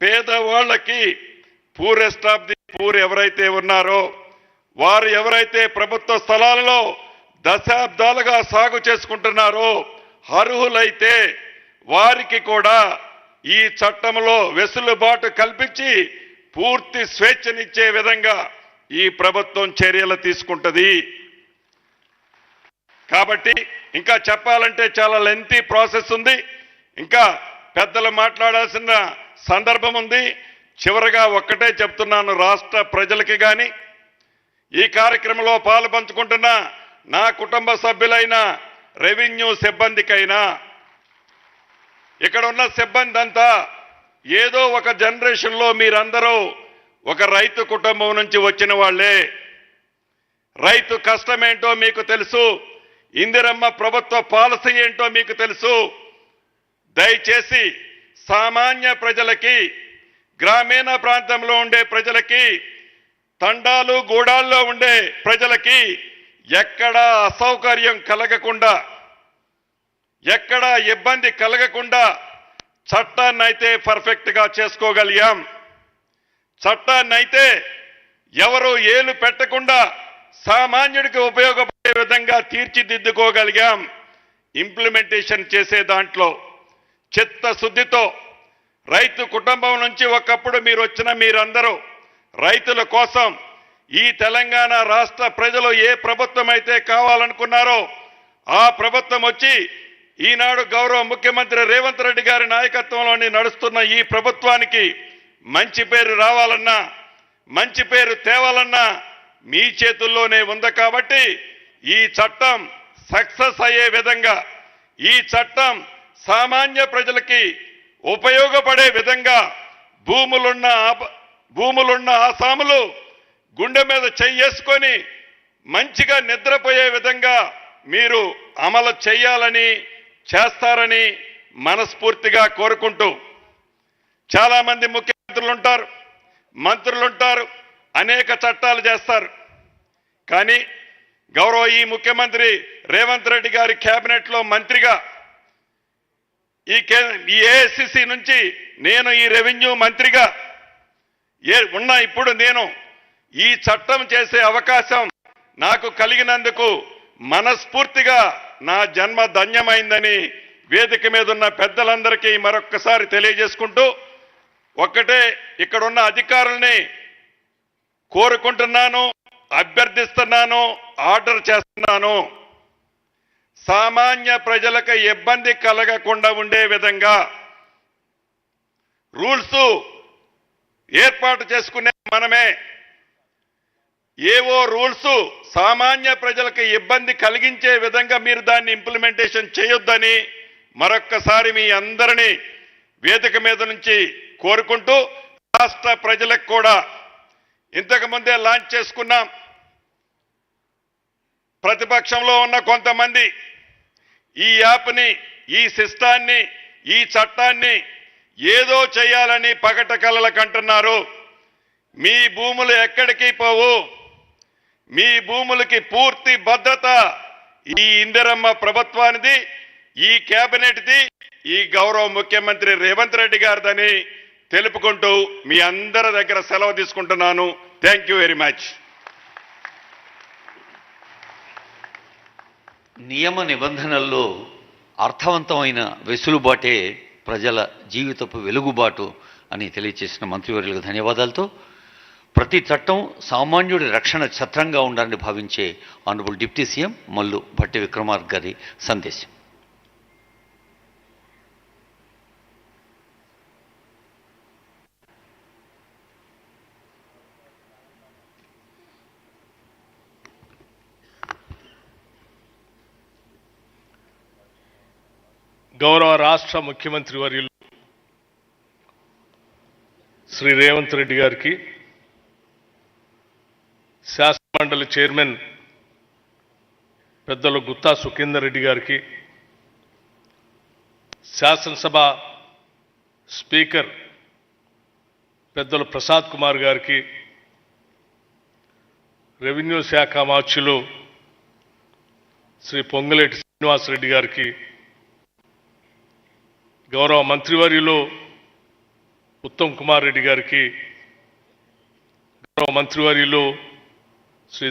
పేదవాళ్ళకి poorest of the poor ఎవరైతే ఉన్నారో వారు ఎవరైతే ప్రభుత్వ స్థలాలలో దశాబ్దాలుగా సాగు చేసుకుంటున్నారో అర్హులైతే వారికి కూడా ఈ చట్టంలో వెసులుబాటు కల్పించి పూర్తి స్వేచ్ఛనిచ్చే విధంగా ఈ ప్రభుత్వం చర్యలు తీసుకుంటది. కాబట్టి ఇంకా చెప్పాలంటే చాలా లెంతీ ప్రాసెస్ ఉంది. ఇంకా పెద్దలు మాట్లాడాల్సిన సందర్భం ఉంది. చివరగా ఒక్కటే చెప్తున్నాను, రాష్ట్ర ప్రజలకి కానీ ఈ కార్యక్రమంలో పాలుపంచుకుంటున్న నా కుటుంబ సభ్యులైన రెవెన్యూ సిబ్బందికైనా ఇక్కడ ఉన్న సిబ్బంది అంతా ఏదో ఒక జనరేషన్లో మీరందరూ ఒక రైతు కుటుంబం నుంచి వచ్చిన వాళ్ళే. రైతు కష్టమేంటో మీకు తెలుసు, ఇందిరమ్మ ప్రభుత్వ పాలసీ ఏంటో మీకు తెలుసు. దయచేసి సామాన్య ప్రజలకి, గ్రామీణ ప్రాంతంలో ఉండే ప్రజలకి, తండాలు గూడాల్లో ఉండే ప్రజలకి ఎక్కడా అసౌకర్యం కలగకుండా, ఎక్కడా ఇబ్బంది కలగకుండా చట్టాన్ని అయితే పర్ఫెక్ట్గా చేసుకోగలిగాం. చట్టాన్ని అయితే ఎవరు ఏలు పెట్టకుండా సామాన్యుడికి ఉపయోగపడే విధంగా తీర్చిదిద్దుకోగలిగాం. ఇంప్లిమెంటేషన్ చేసే దాంట్లో చిత్తశుద్ధితో రైతు కుటుంబం నుంచి ఒకప్పుడు మీరు వచ్చిన మీరందరూ రైతుల కోసం ఈ తెలంగాణ రాష్ట్ర ప్రజలు ఏ ప్రభుత్వం అయితే కావాలనుకున్నారో ఆ ప్రభుత్వం వచ్చి ఈనాడు గౌరవ ముఖ్యమంత్రి రేవంత్ రెడ్డి గారి నాయకత్వంలోని నడుస్తున్న ఈ ప్రభుత్వానికి మంచి పేరు రావాలన్నా, మంచి పేరు తేవాలన్నా మీ చేతుల్లోనే ఉంది. కాబట్టి ఈ చట్టం సక్సెస్ అయ్యే విధంగా, ఈ చట్టం సామాన్య ప్రజలకి ఉపయోగపడే విధంగా భూములున్న ఆసాములు గుండె మీద చెయ్యేసుకొని మంచిగా నిద్రపోయే విధంగా మీరు అమలు చేయాలని, చేస్తారని మనస్ఫూర్తిగా కోరుకుంటూ, చాలా మంది ముఖ్యమంత్రులు ఉంటారు, మంత్రులు ఉంటారు, అనేక చట్టాలు చేస్తారు. కానీ గౌరవ ఈ ముఖ్యమంత్రి రేవంత్ రెడ్డి గారి కేబినెట్లో మంత్రిగా ఈ ఏఐసిసి నుంచి నేను ఈ రెవెన్యూ మంత్రిగా ఇప్పుడు నేను ఈ చట్టం చేసే అవకాశం నాకు కలిగినందుకు మనస్ఫూర్తిగా నా జన్మ ధన్యమైందని వేదిక మీద ఉన్న పెద్దలందరికీ మరొక్కసారి తెలియజేసుకుంటూ, ఒక్కటే ఇక్కడున్న అధికారుల్ని కోరుకుంటున్నాను, అభ్యర్థిస్తున్నాను, ఆర్డర్ చేస్తున్నాను. సామాన్య ప్రజలకు ఇబ్బంది కలగకుండా ఉండే విధంగా రూల్స్ ఏర్పాటు చేసుకునే మనమే. ఏవో రూల్స్ సామాన్య ప్రజలకు ఇబ్బంది కలిగించే విధంగా మీరు దాన్ని ఇంప్లిమెంటేషన్ చేయొద్దని మరొక్కసారి మీ అందరినీ వేదిక మీద నుంచి కోరుకుంటూ, రాష్ట్ర ప్రజలకు కూడా ఇంతకు ముందే లాంచ్ చేసుకున్నాం. ప్రతిపక్షంలో ఉన్న కొంతమంది ఈ యాప్ని, ఈ సిస్టాన్ని, ఈ చట్టాన్ని ఏదో చేయాలని పగట కలలకు అంటున్నారు. మీ భూములు ఎక్కడికి పోవు. మీ భూములకి పూర్తి భద్రత ఈ ఇందిరమ్మ ప్రభుత్వానిది, ఈ కేబినెట్ది, ఈ గౌరవ ముఖ్యమంత్రి రేవంత్ రెడ్డి గారిదని తెలుపుకుంటూ మీ అందరి దగ్గర సెలవు తీసుకుంటున్నాను. Thank you very much. నియమ నిబంధనల్లో అర్థవంతమైన వెసులుబాటే ప్రజల జీవితపు వెలుగుబాటు అని తెలియజేసిన మంత్రివర్యులకు ధన్యవాదాలతో, ప్రతి చట్టం సామాన్యుడి రక్షణ ఛత్రంగా ఉండాలని భావించే honourable deputy CM Mallu Bhatti Vikramarka గారి సందేశం. గౌరవ రాష్ట్ర ముఖ్యమంత్రి వర్యులు శ్రీ రేవంత్ రెడ్డి గారికి, శాసనమండలి చైర్మన్ పెద్దలు గుత్తా సుఖేందర్ రెడ్డి గారికి, శాసనసభ స్పీకర్ పెద్దలు ప్రసాద్ కుమార్ గారికి, రెవెన్యూ శాఖ మార్చులు శ్రీ పొంగులేటి శ్రీనివాసరెడ్డి గారికి, గౌరవ మంత్రివర్యులు ఉత్తమ్ కుమార్ రెడ్డి గారికి, గౌరవ మంత్రివర్యులు శ్రీ